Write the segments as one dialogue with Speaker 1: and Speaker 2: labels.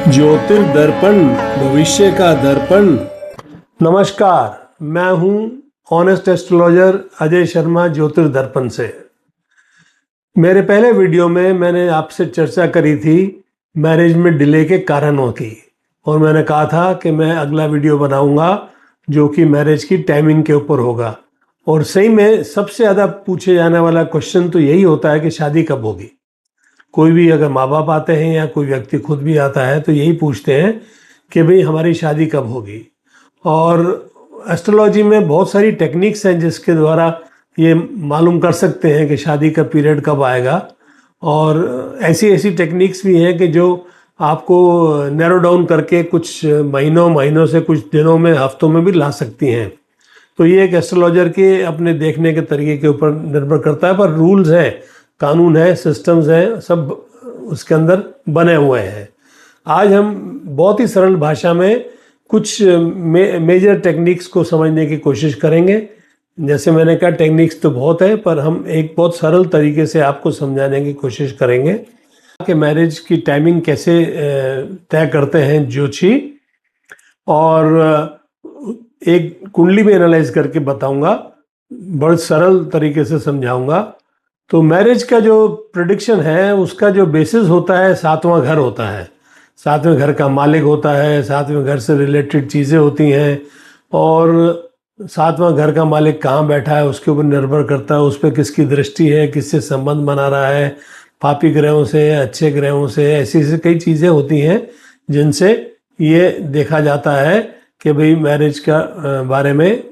Speaker 1: ज्योतिर्दर्पण, भविष्य का दर्पण। नमस्कार, मैं हूं ऑनेस्ट एस्ट्रोलॉजर अजय शर्मा ज्योतिर्दर्पण से। मेरे पहले वीडियो में मैंने आपसे चर्चा करी थी मैरिज में डिले के कारणों की, और मैंने कहा था कि मैं अगला वीडियो बनाऊंगा जो कि मैरिज की टाइमिंग के ऊपर होगा। और सही में सबसे ज़्यादा पूछे जाने वाला क्वेश्चन तो यही होता है कि शादी कब होगी। कोई भी अगर माँ बाप आते हैं या कोई व्यक्ति खुद भी आता है तो यही पूछते हैं कि भाई हमारी शादी कब होगी। और एस्ट्रोलॉजी में बहुत सारी टेक्निक्स हैं जिसके द्वारा ये मालूम कर सकते हैं कि शादी का पीरियड कब आएगा। और ऐसी ऐसी टेक्निक्स भी हैं कि जो आपको नैरो डाउन करके कुछ महीनों से कुछ दिनों में, हफ्तों में भी ला सकती हैं। तो ये एक एस्ट्रोलॉजर के अपने देखने के तरीके के ऊपर निर्भर करता है, पर रूल्स हैं, कानून है, सिस्टम्स हैं, सब उसके अंदर बने हुए हैं। आज हम बहुत ही सरल भाषा में कुछ मेजर टेक्निक्स को समझने की कोशिश करेंगे। जैसे मैंने कहा, टेक्निक्स तो बहुत है, पर हम एक बहुत सरल तरीके से आपको समझाने की कोशिश करेंगे कि मैरिज की टाइमिंग कैसे तय करते हैं ज्योतिषी। और एक कुंडली में एनालाइज करके बताऊंगा, बहुत सरल तरीके से समझाऊंगा। तो मैरिज का जो प्रेडिक्शन है उसका जो बेसिस होता है, सातवां घर होता है। सातवें घर का मालिक होता है, सातवें घर से रिलेटेड चीज़ें होती हैं, और सातवां घर का मालिक कहाँ बैठा है उसके ऊपर निर्भर करता है, उस पर किसकी दृष्टि है, किससे संबंध बना रहा है, पापी ग्रहों से, अच्छे ग्रहों से, ऐसी ऐसी कई चीज़ें होती हैं जिनसे ये देखा जाता है कि भाई मैरिज का बारे में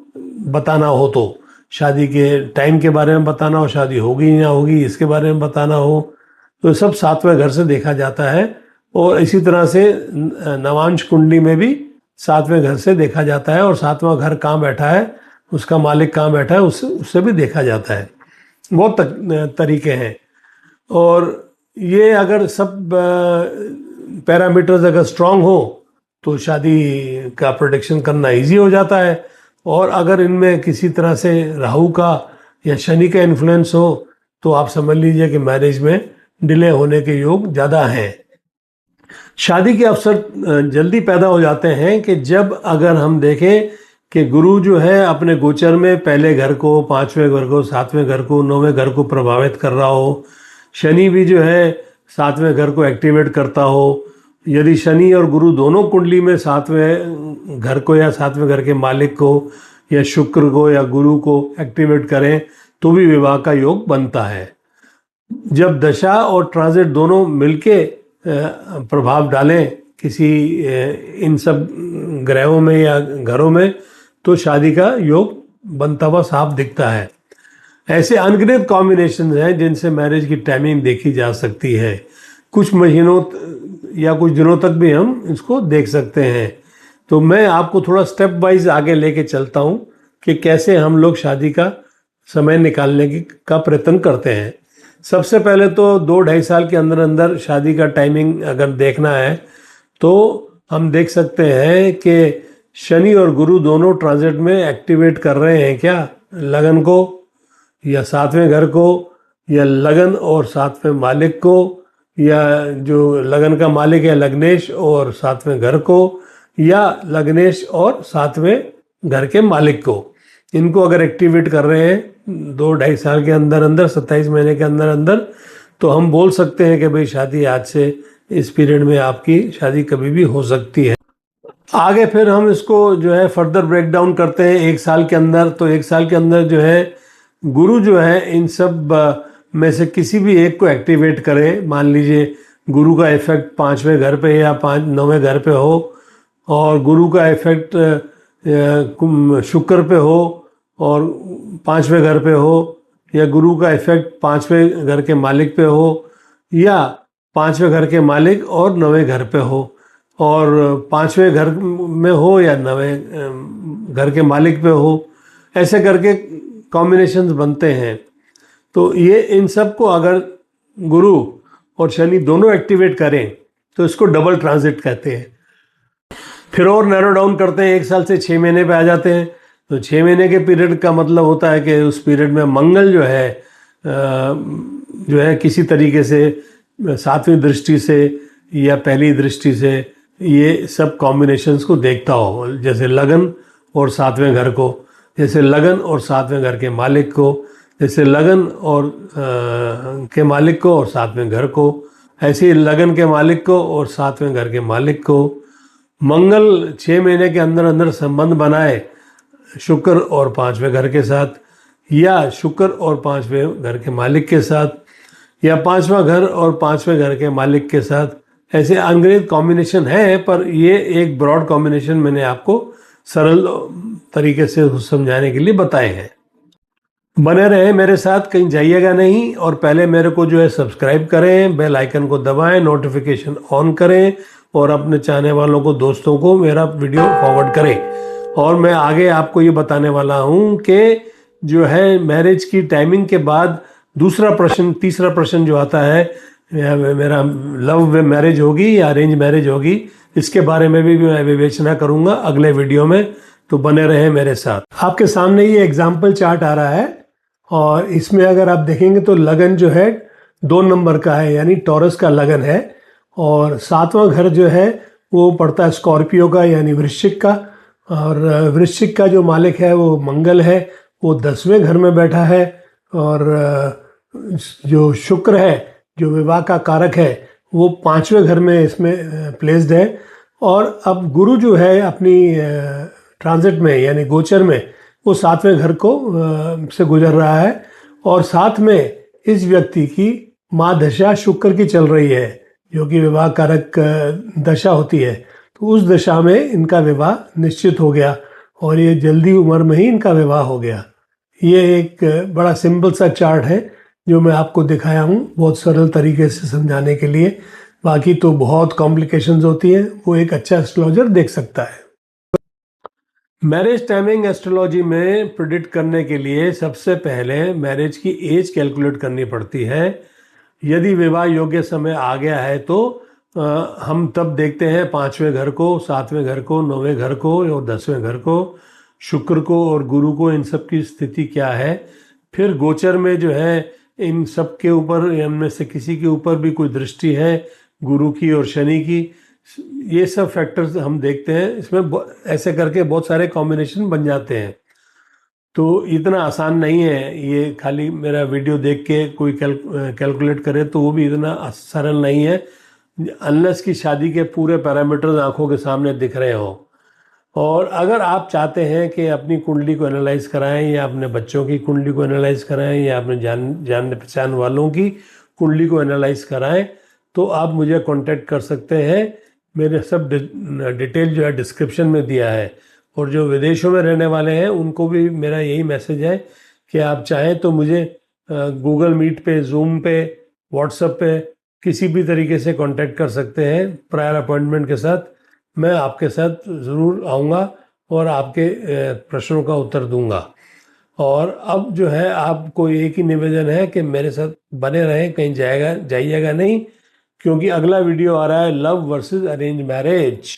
Speaker 1: बताना हो, तो शादी के टाइम के बारे में बताना हो, शादी होगी या होगी इसके बारे में बताना हो, तो सब सातवें घर से देखा जाता है। और इसी तरह से नवांश कुंडली में भी सातवें घर से देखा जाता है, और सातवां घर कहाँ बैठा है, उसका मालिक कहाँ बैठा है, उससे भी देखा जाता है। बहुत तरीके हैं, और ये अगर सब पैरामीटर्स अगर स्ट्रांग हो तो शादी का प्रेडिक्शन करना इजी हो जाता है। और अगर इनमें किसी तरह से राहु का या शनि का इन्फ्लुएंस हो तो आप समझ लीजिए कि मैरिज में डिले होने के योग ज़्यादा हैं। शादी के अवसर जल्दी पैदा हो जाते हैं कि जब अगर हम देखें कि गुरु जो है अपने गोचर में पहले घर को, पांचवें घर को, सातवें घर को, नौवें घर को प्रभावित कर रहा हो। शनि भी जो है सातवें घर को एक्टिवेट करता हो। यदि शनि और गुरु दोनों कुंडली में सातवें घर को या सातवें घर के मालिक को या शुक्र को या गुरु को एक्टिवेट करें तो भी विवाह का योग बनता है। जब दशा और ट्रांजिट दोनों मिलके प्रभाव डालें किसी इन सब ग्रहों में या घरों में तो शादी का योग बनता हुआ साफ दिखता है। ऐसे अनगिनत कॉम्बिनेशन हैं जिनसे मैरिज की टाइमिंग देखी जा सकती है। कुछ महीनों या कुछ दिनों तक भी हम इसको देख सकते हैं। तो मैं आपको थोड़ा स्टेप वाइज आगे लेके चलता हूँ कि कैसे हम लोग शादी का समय निकालने का प्रयत्न करते हैं। सबसे पहले तो 2-2.5 साल के अंदर अंदर शादी का टाइमिंग अगर देखना है तो हम देख सकते हैं कि शनि और गुरु दोनों ट्रांजिट में एक्टिवेट कर रहे हैं क्या, लगन को या सातवें घर को, या लगन और सातवें मालिक को, या जो लगन का मालिक है लग्नेश और सातवें घर को, या लग्नेश और सातवें घर के मालिक को। इनको अगर एक्टिवेट कर रहे हैं 2-2.5 साल के अंदर अंदर, 27 महीने के अंदर अंदर, तो हम बोल सकते हैं कि भाई शादी आज से इस पीरियड में आपकी शादी कभी भी हो सकती है। आगे फिर हम इसको जो है फर्दर ब्रेक डाउन करते हैं 1 साल के अंदर। तो 1 साल के अंदर जो है गुरु जो है इन सब में से किसी भी एक को एक्टिवेट करे। मान लीजिए गुरु का इफेक्ट 5वें घर पे या 9वें घर पे हो, और गुरु का इफेक्ट शुक्र पे हो और 5वें घर पे हो, या गुरु का इफेक्ट 5वें घर के मालिक पे हो, या 5वें घर के मालिक और 9वें घर पे हो, और 5वें घर में हो या 9वें घर के मालिक पे हो। ऐसे करके कॉम्बिनेशंस बनते हैं। तो ये इन सब को अगर गुरु और शनि दोनों एक्टिवेट करें तो इसको डबल ट्रांजिट कहते हैं। फिर और नैरो डाउन करते हैं, 1 साल से 6 महीने पे आ जाते हैं। तो 6 महीने के पीरियड का मतलब होता है कि उस पीरियड में मंगल जो है किसी तरीके से 7वीं दृष्टि से या पहली दृष्टि से ये सब कॉम्बिनेशंस को देखता हो, जैसे लगन और सातवें घर को, जैसे लगन और सातवें घर के मालिक को, जैसे लगन और के मालिक को और सातवें घर को, ऐसे ही लगन के मालिक को और सातवें घर के मालिक को। मंगल 6 महीने के अंदर अंदर संबंध बनाए शुक्र और पांचवें घर के साथ, या शुक्र और पांचवें घर के मालिक के साथ, या पांचवा घर और पांचवें घर के मालिक के साथ। ऐसे अनगिनत कॉम्बिनेशन है, पर ये एक ब्रॉड कॉम्बिनेशन मैंने आपको सरल तरीके से समझाने के लिए बताए हैं। बने रहे मेरे साथ, कहीं जाइएगा नहीं, और पहले मेरे को जो है सब्सक्राइब करें, बेल आइकन को दबाएं, नोटिफिकेशन ऑन करें, और अपने चाहने वालों को, दोस्तों को मेरा वीडियो फॉरवर्ड करें। और मैं आगे आपको ये बताने वाला हूँ कि जो है मैरिज की टाइमिंग के बाद तीसरा प्रश्न जो आता है, मेरा लव मैरिज होगी या अरेंज मैरिज होगी, इसके बारे में भी मैं विवेचना करूँगा अगले वीडियो में। तो बने रहें मेरे साथ। आपके सामने ये एग्जाम्पल चार्ट आ रहा है, और इसमें अगर आप देखेंगे तो लगन जो है 2 नंबर का है, यानी टॉरस का लगन है, और सातवां घर जो है वो पड़ता है स्कॉर्पियो का, यानी वृश्चिक का। और वृश्चिक का जो मालिक है वो मंगल है, वो 10वें घर में बैठा है। और जो शुक्र है, जो विवाह का कारक है, वो 5वें घर में इसमें प्लेस्ड है। और अब गुरु जो है अपनी ट्रांजिट में, यानी गोचर में, वो 7वें घर को से गुजर रहा है। और साथ में इस व्यक्ति की माँ दशा शुक्र की चल रही है, जो कि विवाह कारक दशा होती है। तो उस दशा में इनका विवाह निश्चित हो गया, और ये जल्दी उम्र में ही इनका विवाह हो गया। ये एक बड़ा सिंपल सा चार्ट है जो मैं आपको दिखाया हूँ, बहुत सरल तरीके से समझाने के लिए। बाकी तो बहुत कॉम्प्लिकेशंस होती हैं, वो एक अच्छा एस्ट्रोलॉजर देख सकता है। मैरिज टाइमिंग एस्ट्रोलॉजी में प्रिडिक्ट करने के लिए सबसे पहले मैरिज की एज कैलकुलेट करनी पड़ती है। यदि विवाह योग्य समय आ गया है तो हम तब देखते हैं 5वें घर को, 7वें घर को, 9वें घर को और 10वें घर को, शुक्र को और गुरु को, इन सब की स्थिति क्या है। फिर गोचर में जो है इन सब के ऊपर, इनमें से किसी के ऊपर भी कोई दृष्टि है, गुरु की और शनि की, ये सब फैक्टर्स हम देखते हैं। इसमें ऐसे करके बहुत सारे कॉम्बिनेशन बन जाते हैं। तो इतना आसान नहीं है ये, खाली मेरा वीडियो देख के कोई कैलकुलेट करे तो वो भी इतना सरल नहीं है, अनलेस की शादी के पूरे पैरामीटर्स आंखों के सामने दिख रहे हो। और अगर आप चाहते हैं कि अपनी कुंडली को एनालाइज कराएं, या अपने बच्चों की कुंडली को एनालाइज कराएं, या अपने जान पहचान वालों की कुंडली को एनालाइज कराएं, तो आप मुझे कांटेक्ट कर सकते हैं। मेरे सब डिटेल जो है डिस्क्रिप्शन में दिया है। और जो विदेशों में रहने वाले हैं उनको भी मेरा यही मैसेज है कि आप चाहें तो मुझे गूगल मीट पे, जूम पे, व्हाट्सएप पे किसी भी तरीके से कांटेक्ट कर सकते हैं प्रायर अपॉइंटमेंट के साथ। मैं आपके साथ ज़रूर आऊँगा और आपके प्रश्नों का उत्तर दूंगा। और अब जो है आपको एक ही निवेदन है कि मेरे साथ बने रहें, कहीं जाइएगा नहीं, क्योंकि अगला वीडियो आ रहा है लव वर्सेस अरेंज मैरिज।